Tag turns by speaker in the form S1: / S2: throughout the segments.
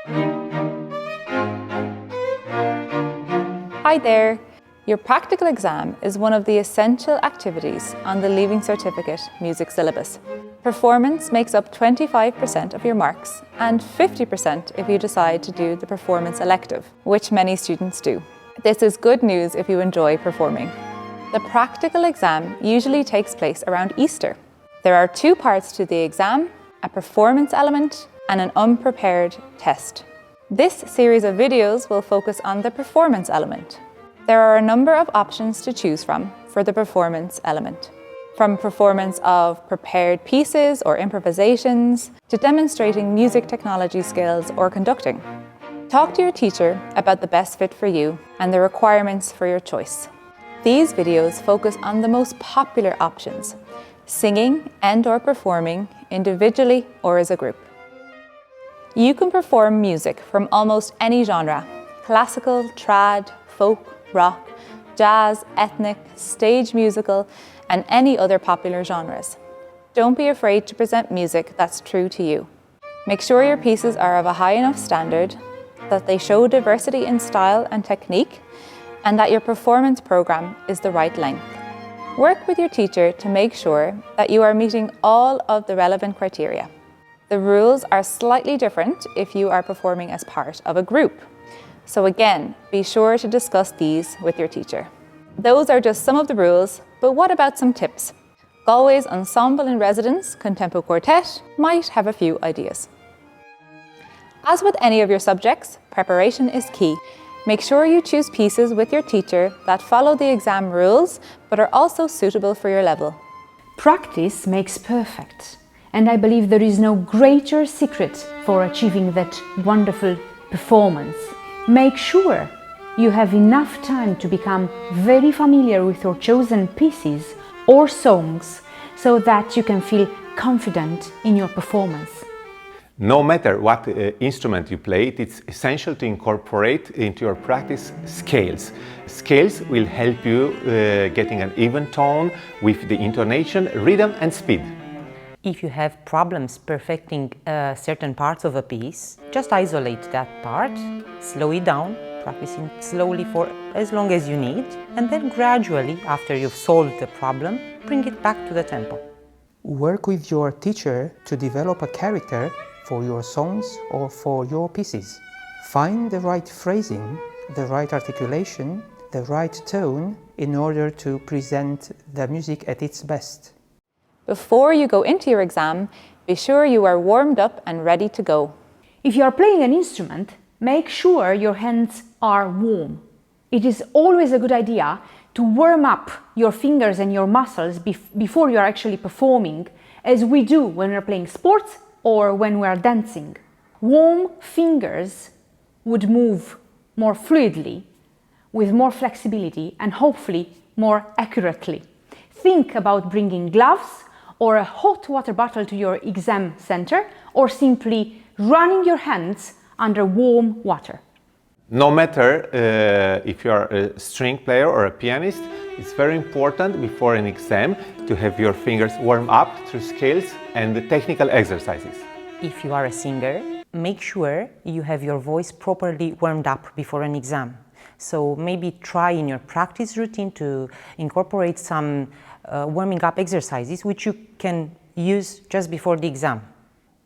S1: Hi there! Your practical exam is one of the essential activities on the Leaving Certificate music syllabus. Performance makes up 25% of your marks and 50% if you decide to do the performance elective, which many students do. This is good news if you enjoy performing. The practical exam usually takes place around Easter. There are two parts to the exam, a performance element and an unprepared test. This series of videos will focus on the performance element. There are a number of options to choose from for the performance element. From performance of prepared pieces or improvisations to demonstrating music technology skills or conducting. Talk to your teacher about the best fit for you and the requirements for your choice. These videos focus on the most popular options, singing and/or performing individually or as a group. You can perform music from almost any genre: classical, trad, folk, rock, jazz, ethnic, stage musical, and any other popular genres. Don't be afraid to present music that's true to you. Make sure your pieces are of a high enough standard, that they show diversity in style and technique, and that your performance program is the right length. Work with your teacher to make sure that you are meeting all of the relevant criteria. The rules are slightly different if you are performing as part of a group. So again, be sure to discuss these with your teacher. Those are just some of the rules, but what about some tips? Galway's Ensemble in Residence Contempo Quartet might have a few ideas. As with any of your subjects, preparation is key. Make sure you choose pieces with your teacher that follow the exam rules, but are also suitable for your level.
S2: Practice makes perfect, and I believe there is no greater secret for achieving that wonderful performance. Make sure you have enough time to become very familiar with your chosen pieces or songs so that you can feel confident in your performance.
S3: No matter what instrument you play, it's essential to incorporate into your practice scales. Scales will help you getting an even tone with the intonation, rhythm and speed.
S4: If you have problems perfecting certain parts of a piece, just isolate that part, slow it down, practicing slowly for as long as you need, and then gradually, after you've solved the problem, bring it back to the tempo.
S5: Work with your teacher to develop a character for your songs or for your pieces. Find the right phrasing, the right articulation, the right tone in order to present the music at its best.
S1: Before you go into your exam, be sure you are warmed up and ready to go.
S2: If you are playing an instrument, make sure your hands are warm. It is always a good idea to warm up your fingers and your muscles before you are actually performing, as we do when we are playing sports or when we are dancing. Warm fingers would move more fluidly, with more flexibility and hopefully more accurately. Think about bringing gloves or a hot water bottle to your exam center, or simply running your hands under warm water.
S3: No matter if you are a string player or a pianist, it's very important before an exam to have your fingers warm up through scales and the technical exercises.
S4: If you are a singer, make sure you have your voice properly warmed up before an exam. So maybe try in your practice routine to incorporate some warming up exercises which you can use just before the exam.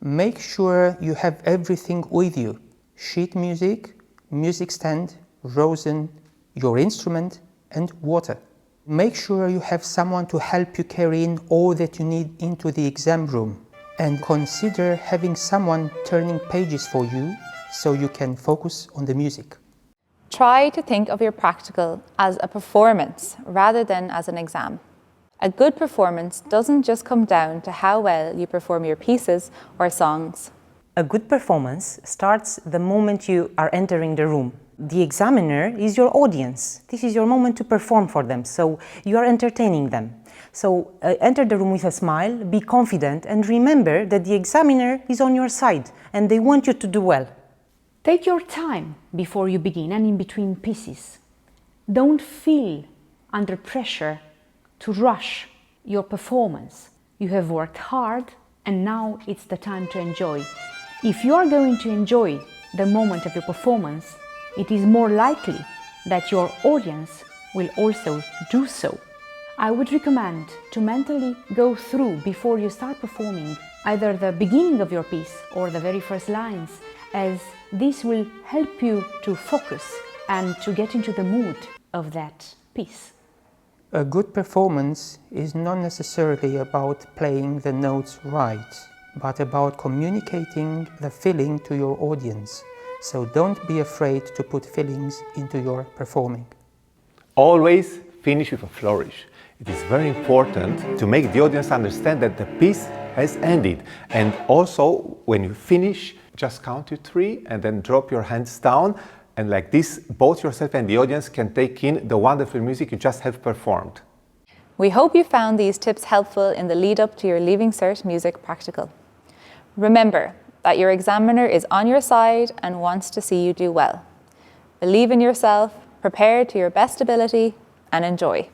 S5: Make sure you have everything with you: sheet music, music stand, rosin, your instrument and water. Make sure you have someone to help you carry in all that you need into the exam room, and consider having someone turning pages for you so you can focus on the music.
S1: Try to think of your practical as a performance rather than as an exam. A good performance doesn't just come down to how well you perform your pieces or songs.
S4: A good performance starts the moment you are entering the room. The examiner is your audience. This is your moment to perform for them, so you are entertaining them. So enter the room with a smile, be confident, and remember that the examiner is on your side and they want you to do well.
S2: Take your time before you begin and in between pieces. Don't feel under pressure to rush your performance. You have worked hard and now it's the time to enjoy. If you are going to enjoy the moment of your performance, it is more likely that your audience will also do so. I would recommend to mentally go through, before you start performing, either the beginning of your piece or the very first lines, as this will help you to focus and to get into the mood of that piece.
S5: A good performance is not necessarily about playing the notes right, but about communicating the feeling to your audience. So don't be afraid to put feelings into your performing.
S3: Always finish with a flourish. It is very important to make the audience understand that the piece has ended. And also, when you finish, just count to 3 and then drop your hands down. And like this, both yourself and the audience can take in the wonderful music you just have performed.
S1: We hope you found these tips helpful in the lead up to your Leaving Cert music practical. Remember that your examiner is on your side and wants to see you do well. Believe in yourself, prepare to your best ability, and enjoy.